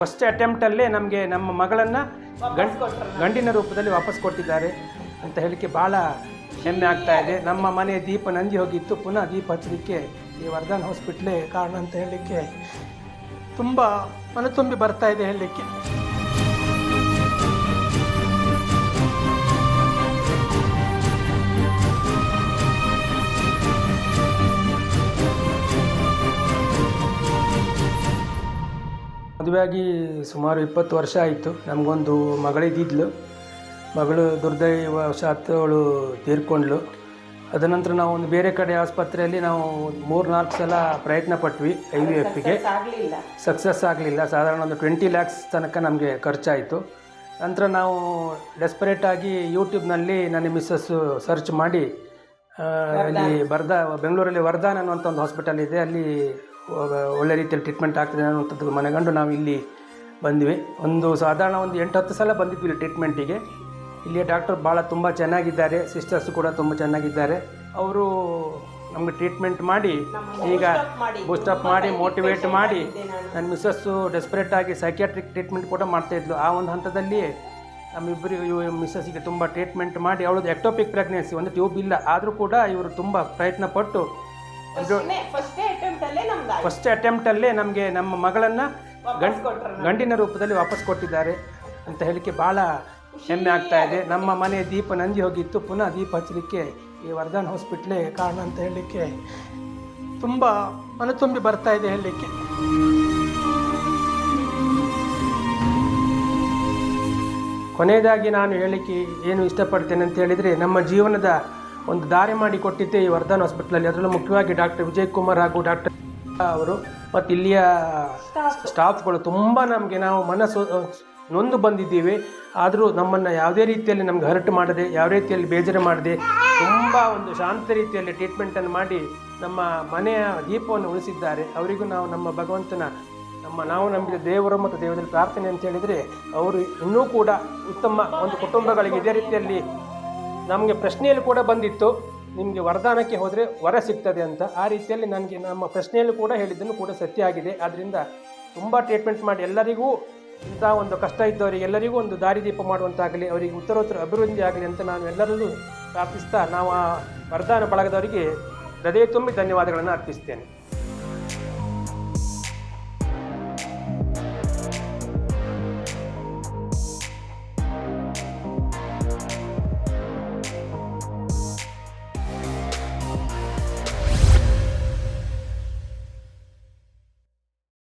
First ಅಟೆಂಪ್ಟಲ್ಲೇ ನಮಗೆ ನಮ್ಮ ಮಗಳನ್ನು ಗಂಡಿನ ರೂಪದಲ್ಲಿ ವಾಪಸ್ ಕೊಟ್ಟಿದ್ದಾರೆ ಅಂತ ಹೇಳಲಿಕ್ಕೆ ಭಾಳ ಹೆಮ್ಮೆ ಆಗ್ತಾ ಇದೆ. ನಮ್ಮ ಮನೆ ದೀಪ ನಂದಿ ಹೋಗಿತ್ತು, ಪುನಃ ದೀಪ ಹಚ್ಚಲಿಕ್ಕೆ ಈ ವರ್ಧನ್ ಹಾಸ್ಪಿಟ್ಲೇ ಕಾರಣ ಅಂತ ಹೇಳಲಿಕ್ಕೆ ತುಂಬ ಮನತುಂಬಿ ಬರ್ತಾ ಇದೆ ಹೇಳಲಿಕ್ಕೆ. ಮದುವೆಯಾಗಿ ಸುಮಾರು 20 ವರ್ಷ ಆಯಿತು. ನಮಗೊಂದು ಮಗಳಿದ್ದಿದ್ಲು. ಮಗಳು ದುರ್ದೈವಶಾತ್ ಅವಳು ತೀರ್ಕೊಂಡ್ಳು. ಅದ ನಂತರ ನಾವು ಒಂದು ಬೇರೆ ಕಡೆ ಆಸ್ಪತ್ರೆಯಲ್ಲಿ ನಾವು 3-4 ಸಲ ಪ್ರಯತ್ನ ಪಟ್ವಿ. IVFಗೆ ಸಕ್ಸಸ್ ಆಗಲಿಲ್ಲ. ಸಾಧಾರಣ ಒಂದು 20 lakhs ತನಕ ನಮಗೆ ಖರ್ಚಾಯಿತು. ನಂತರ ನಾವು ಡೆಸ್ಪರೇಟಾಗಿ ಯೂಟ್ಯೂಬ್ನಲ್ಲಿ ನನ್ನ ಮಿಸ್ಸಸ್ಸು ಸರ್ಚ್ ಮಾಡಿ ಅಲ್ಲಿ ಬೆಂಗಳೂರಲ್ಲಿ ವರ್ಧಾನ್ ಅನ್ನುವಂಥ ಒಂದು ಹಾಸ್ಪಿಟಲ್ ಇದೆ, ಅಲ್ಲಿ ಒಳ್ಳೆ ರೀತಿಯಲ್ಲಿ ಟ್ರೀಟ್ಮೆಂಟ್ ಆಗ್ತದೆ ಅನ್ನುವಂಥದ್ದು ಮನೆಗಂಡು ನಾವು ಇಲ್ಲಿ ಬಂದ್ವಿ. ಸಾಧಾರಣ ಒಂದು 8-10 ಸಲ ಬಂದಿದ್ವಿ ಇಲ್ಲಿ ಟ್ರೀಟ್ಮೆಂಟಿಗೆ. ಇಲ್ಲಿಯ ಡಾಕ್ಟರ್ ಭಾಳ ತುಂಬ ಚೆನ್ನಾಗಿದ್ದಾರೆ, ಸಿಸ್ಟರ್ಸ್ ಕೂಡ ತುಂಬ ಚೆನ್ನಾಗಿದ್ದಾರೆ. ಅವರು ನಮಗೆ ಟ್ರೀಟ್ಮೆಂಟ್ ಮಾಡಿ ಈಗ ಬೂಸ್ಟಪ್ ಮಾಡಿ ಮೋಟಿವೇಟ್ ಮಾಡಿ ನನ್ನ ಮಿಸ್ಸಸ್ಸು ಡೆಸ್ಪರೇಟಾಗಿ ಸೈಕ್ಯಾಟ್ರಿಕ್ ಟ್ರೀಟ್ಮೆಂಟ್ ಕೂಡ ಮಾಡ್ತಾಯಿದ್ಲು. ಆ ಒಂದು ಹಂತದಲ್ಲಿ ನಮ್ಮಿಬ್ಬರಿಗೂ ಮಿಸ್ಸಸ್ಸಿಗೆ ತುಂಬ ಟ್ರೀಟ್ಮೆಂಟ್ ಮಾಡಿ ಅವಳದು ಎಕ್ಟೋಪಿಕ್ ಪ್ರೆಗ್ನೆನ್ಸಿ, ಒಂದು ಟ್ಯೂಬ್ ಇಲ್ಲ, ಆದರೂ ಕೂಡ ಇವರು ತುಂಬ ಪ್ರಯತ್ನ ಪಟ್ಟು ಫಸ್ಟ್ ಅಟೆಂಪ್ಟಲ್ಲೇ ನಮಗೆ ನಮ್ಮ ಮಗಳನ್ನು ಗಂಡಿನ ರೂಪದಲ್ಲಿ ವಾಪಸ್ ಕೊಟ್ಟಿದ್ದಾರೆ ಅಂತ ಹೇಳಲಿಕ್ಕೆ ಭಾಳ ಹೆಮ್ಮೆ ಆಗ್ತಾ ಇದೆ. ನಮ್ಮ ಮನೆ ದೀಪ ನಂದಿ ಹೋಗಿತ್ತು, ಪುನಃ ದೀಪ ಹಚ್ಚಲಿಕ್ಕೆ ಈ ವರ್ಧನ್ ಹಾಸ್ಪಿಟ್ಲೇ ಕಾರಣ ಅಂತ ಹೇಳಲಿಕ್ಕೆ ತುಂಬ ಮನತುಂಬಿ ಬರ್ತಾ ಇದೆ ಹೇಳಲಿಕ್ಕೆ. ಕೊನೆಯದಾಗಿ ನಾನು ಹೇಳಲಿಕ್ಕೆ ಏನು ಇಷ್ಟಪಡ್ತೇನೆ ಅಂತ ಹೇಳಿದರೆ, ನಮ್ಮ ಜೀವನದ ಒಂದು ದಾರಿ ಮಾಡಿ ಕೊಟ್ಟಿದ್ದೆ ಈ ವರ್ಧನ್ ಹಾಸ್ಪಿಟ್ಲಲ್ಲಿ. ಅದರಲ್ಲೂ ಮುಖ್ಯವಾಗಿ ಡಾಕ್ಟರ್ ವಿಜಯ್ ಕುಮಾರ್ ಹಾಗೂ ಡಾಕ್ಟರ್ ಅವರು ಮತ್ತು ಇಲ್ಲಿಯ ಸ್ಟಾಫ್ಗಳು ತುಂಬ ನಮಗೆ ನಾವು ಮನಸ್ಸು ನೊಂದು ಬಂದಿದ್ದೀವಿ. ಆದರೂ ನಮ್ಮನ್ನು ಯಾವುದೇ ರೀತಿಯಲ್ಲಿ ನಮ್ಗೆ ಹರ್ಟ್ ಮಾಡದೆ, ಯಾವ ರೀತಿಯಲ್ಲಿ ಬೇಜಾರು ಮಾಡದೆ ತುಂಬ ಒಂದು ಶಾಂತ ರೀತಿಯಲ್ಲಿ ಟ್ರೀಟ್ಮೆಂಟನ್ನು ಮಾಡಿ ನಮ್ಮ ಮನೆಯ ದೀಪವನ್ನು ಉಳಿಸಿದ್ದಾರೆ. ಅವರಿಗೂ ನಾವು ನಮ್ಮ ಭಗವಂತನ ನಾವು ನಂಬಿದ ದೇವರು ಮತ್ತು ದೇವರಲ್ಲಿ ಪ್ರಾರ್ಥನೆ ಅಂತ ಹೇಳಿದರೆ, ಅವರು ಇನ್ನೂ ಕೂಡ ಉತ್ತಮ ಒಂದು ಕುಟುಂಬಗಳಿಗೆ ಇದೇ ರೀತಿಯಲ್ಲಿ. ನಮಗೆ ಪ್ರಶ್ನೆಯಲ್ಲಿ ಕೂಡ ಬಂದಿತ್ತು, ನಿಮಗೆ ವರದಾನಕ್ಕೆ ಹೋದರೆ ವರ ಸಿಗ್ತದೆ ಅಂತ. ಆ ರೀತಿಯಲ್ಲಿ ನನಗೆ ನಮ್ಮ ಪ್ರಶ್ನೆಯಲ್ಲೂ ಕೂಡ ಹೇಳಿದ್ದನ್ನು ಕೂಡ ಸತ್ಯ ಆಗಿದೆ. ಆದ್ದರಿಂದ ತುಂಬ ಟ್ರೀಟ್ಮೆಂಟ್ ಮಾಡಿ ಎಲ್ಲರಿಗೂ, ಇಂಥ ಒಂದು ಕಷ್ಟ ಇದ್ದವರಿಗೆ ಎಲ್ಲರಿಗೂ ಒಂದು ದಾರಿದೀಪ ಮಾಡುವಂತಾಗಲಿ, ಅವರಿಗೆ ಉತ್ತರೋತ್ತರ ಅಭಿವೃದ್ಧಿ ಆಗಲಿ ಅಂತ ನಾನು ಎಲ್ಲರಲ್ಲೂ ಪ್ರಾರ್ಥಿಸ್ತಾ, ನಾವು ಆ ವರದಾನ ಬಳಗದವರಿಗೆ ಹೃದಯ ತುಂಬಿ ಧನ್ಯವಾದಗಳನ್ನು ಅರ್ಪಿಸ್ತೇನೆ.